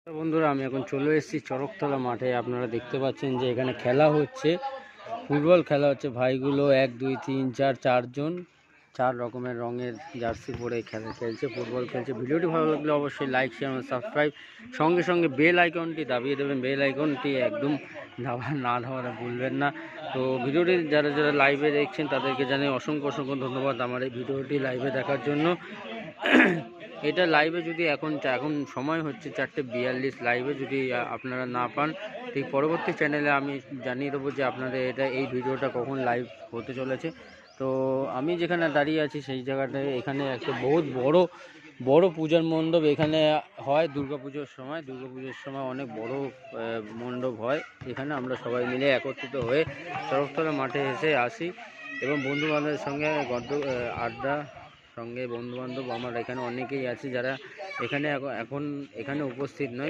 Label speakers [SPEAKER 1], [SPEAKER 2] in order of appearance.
[SPEAKER 1] বন্ধুরা, আমি এখন চলে এসেছি চরকতলা মাঠে। আপনারা দেখতে পাচ্ছেন যে এখানে খেলা হচ্ছে, ফুটবল খেলা হচ্ছে। ভাইগুলো 1 2 3 4 চারজন 4 রকমের রঙের জার্সি পরে খেলা খেলছে, ফুটবল খেলছে। ভিডিওটি ভালো লাগলে অবশ্যই লাইক, শেয়ার এবং সাবস্ক্রাইব, সঙ্গে সঙ্গে বেল আইকনটি দাবিয়ে দেবেন। বেল আইকনটি একদম দাবাতে ভুলবেন না। তো ভিডিওটি যারা যারা লাইভে দেখছেন তাদেরকে জানাই অসংখ্য অসংখ্য ধন্যবাদ আমার এই ভিডিওটি লাইভে দেখার জন্য। এটা লাইভে যদি এখন সময় হচ্ছে 4:42, লাইভে যদি আপনারা না পান, ঠিক পরবর্তী চ্যানেলে আমি জানিয়ে দেবো যে আপনাদের এই ভিডিওটা কখন লাইভ হতে চলেছে। তো আমি যেখানে দাঁড়িয়ে আছি সেই জায়গাটায় এখানে একটা বহুত বড় পূজার মণ্ডপ এখানে হয় দুর্গাপুজোর সময় অনেক বড় মণ্ডপ হয়। এখানে আমরা সবাই মিলে একত্রিত হয়ে চরকতলা মাঠে এসে আসি এবং বন্ধুবান্ধবের সঙ্গে আড্ডা, সঙ্গে বন্ধুবান্ধব আমার এখানে অনেকেই আছে যারা এখানে এখন উপস্থিত নয়।